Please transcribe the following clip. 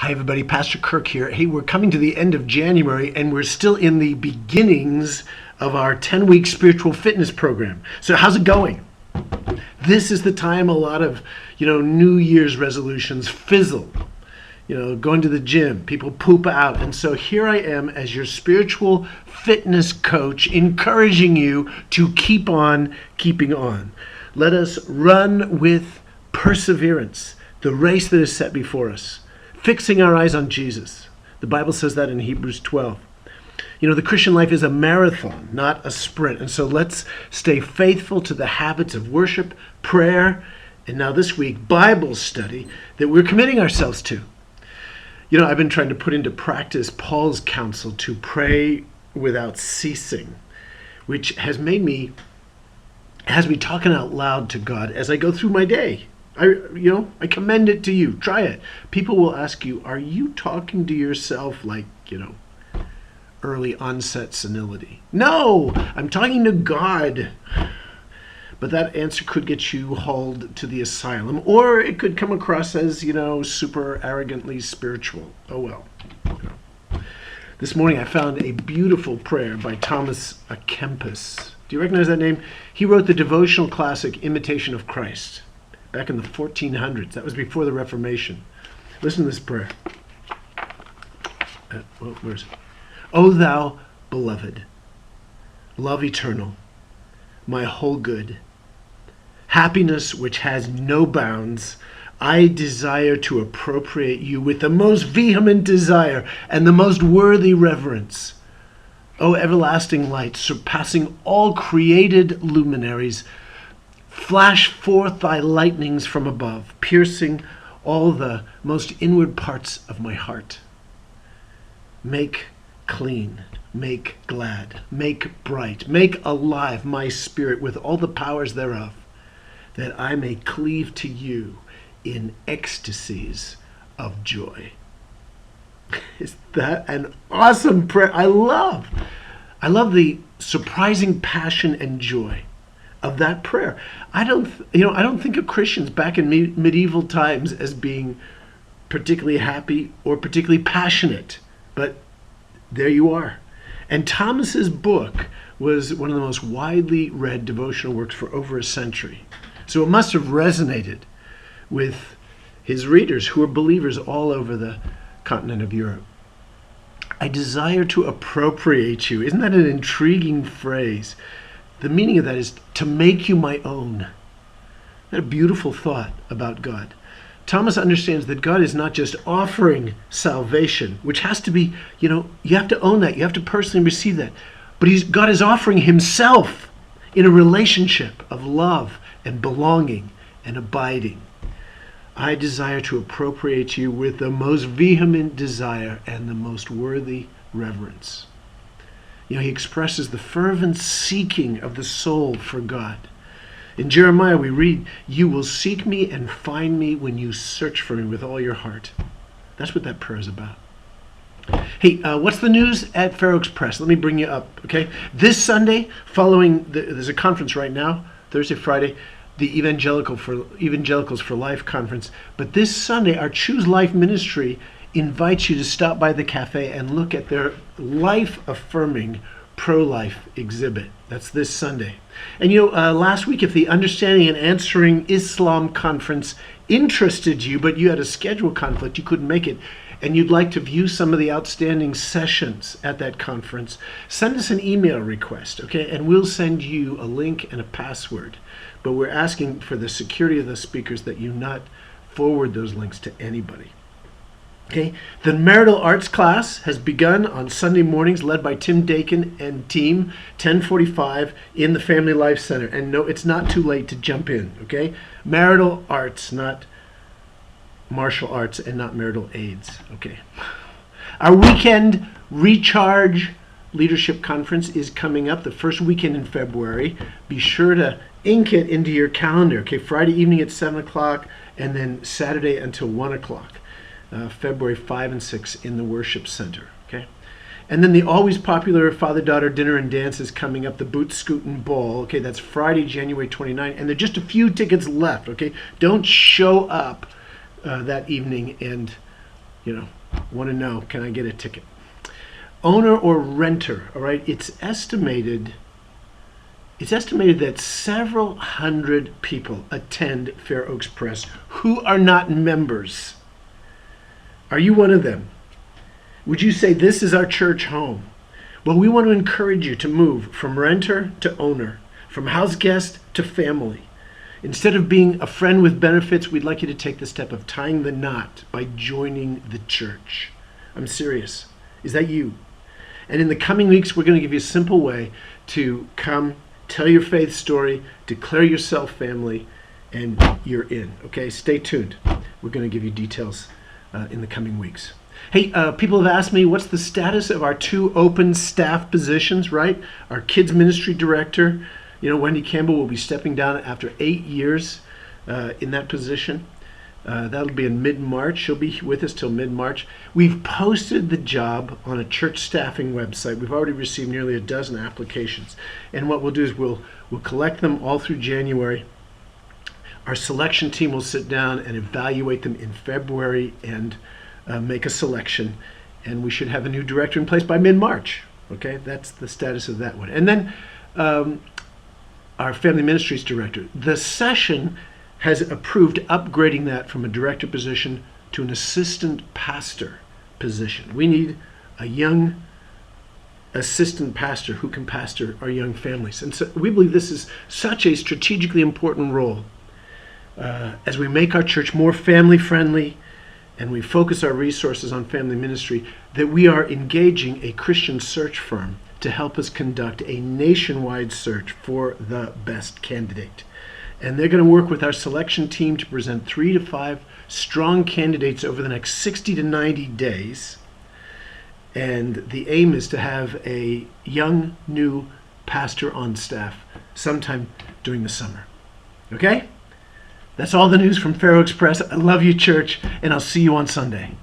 Hi, everybody. Pastor Kirk here. Hey, we're coming to the end of January, and we're still in the beginnings of our 10-week spiritual fitness program. So how's it going? This is the time a lot of, New Year's resolutions fizzle. Going to the gym, people poop out. And so here I am as your spiritual fitness coach, encouraging you to keep on keeping on. Let us run with perseverance the race that is set before us, fixing our eyes on Jesus. The Bible says that in Hebrews 12. The Christian life is a marathon, not a sprint. And so let's stay faithful to the habits of worship, prayer, and now this week, Bible study that we're committing ourselves to. I've been trying to put into practice Paul's counsel to pray without ceasing, which has me talking out loud to God as I go through my day. I commend it to you. Try it. People will ask you, are you talking to yourself like, early onset senility? No, I'm talking to God. But that answer could get you hauled to the asylum, or it could come across as, super arrogantly spiritual. Oh well. This morning I found a beautiful prayer by Thomas à Kempis. Do you recognize that name? He wrote the devotional classic Imitation of Christ back in the 1400s. That was before the Reformation. Listen to this prayer. Where is it? O thou beloved, love eternal, my whole good, happiness which has no bounds, I desire to appropriate you with the most vehement desire and the most worthy reverence. O everlasting light, surpassing all created luminaries, flash forth thy lightnings from above, piercing all the most inward parts of my heart. Make clean, make glad, make bright, make alive my spirit with all the powers thereof, that I may cleave to you in ecstasies of joy. Is that an awesome prayer? I love the surprising passion and joy of that prayer. I don't think of Christians back in medieval times as being particularly happy or particularly passionate, but there you are. And Thomas's book was one of the most widely read devotional works for over a century. So it must have resonated with his readers who are believers all over the continent of Europe. I desire to appropriate you. Isn't that an intriguing phrase? The meaning of that is to make you my own. Isn't that a beautiful thought about God? Thomas understands that God is not just offering salvation, which has to be, you have to own that. You have to personally receive that. But God is offering himself in a relationship of love and belonging and abiding. I desire to appropriate you with the most vehement desire and the most worthy reverence. He expresses the fervent seeking of the soul for God. In Jeremiah, we read, you will seek me and find me when you search for me with all your heart. That's what that prayer is about. Hey, what's the news at Fair Oaks Press? Let me bring you up, okay? This Sunday, there's a conference right now, Thursday, Friday, the Evangelicals for Life conference. But this Sunday, our Choose Life ministry invites you to stop by the cafe and look at their life-affirming pro-life exhibit. That's this Sunday. And last week, if the Understanding and Answering Islam conference interested you, but you had a schedule conflict, you couldn't make it, and you'd like to view some of the outstanding sessions at that conference, send us an email request, okay? And we'll send you a link and a password. But we're asking for the security of the speakers that you not forward those links to anybody. Okay, the marital arts class has begun on Sunday mornings, led by Tim Dakin and team, 10:45 in the Family Life Center. And no, it's not too late to jump in, okay? Marital arts, not martial arts, and not marital aids, okay? Our weekend Recharge Leadership Conference is coming up the first weekend in February. Be sure to ink it into your calendar, okay? Friday evening at 7 o'clock, and then Saturday until 1 o'clock. February 5 and 6 in the Worship Center, okay? And then the always popular father-daughter dinner and dance is coming up, the Boot Scootin' Ball, okay? That's Friday, January 29th, and there are just a few tickets left, okay? Don't show up that evening and want to know, can I get a ticket? Owner or renter, all right? It's estimated that several hundred people attend Fair Oaks Press who are not members. Are you one of them? Would you say this is our church home? Well, we want to encourage you to move from renter to owner, from house guest to family. Instead of being a friend with benefits, we'd like you to take the step of tying the knot by joining the church. I'm serious. Is that you? And in the coming weeks, we're going to give you a simple way to come, tell your faith story, declare yourself family, and you're in. Okay, stay tuned. We're going to give you details in the coming weeks. Hey, people have asked me, what's the status of our 2 open staff positions, right? Our kids ministry director, Wendy Campbell, will be stepping down after 8 years in that position. That'll be in mid-March. She'll be with us till mid-March. We've posted the job on a church staffing website. We've already received nearly a dozen applications. And what we'll do is we'll collect them all through January. Our selection team will sit down and evaluate them in February and make a selection. And we should have a new director in place by mid-March. Okay, that's the status of that one. And then our family ministries director. The session has approved upgrading that from a director position to an assistant pastor position. We need a young assistant pastor who can pastor our young families. And so we believe this is such a strategically important role as we make our church more family friendly and we focus our resources on family ministry, that we are engaging a Christian search firm to help us conduct a nationwide search for the best candidate. And they're going to work with our selection team to present 3 to 5 strong candidates over the next 60 to 90 days. And the aim is to have a young, new pastor on staff sometime during the summer. Okay? That's all the news from Fair Oaks Press. I love you, church, and I'll see you on Sunday.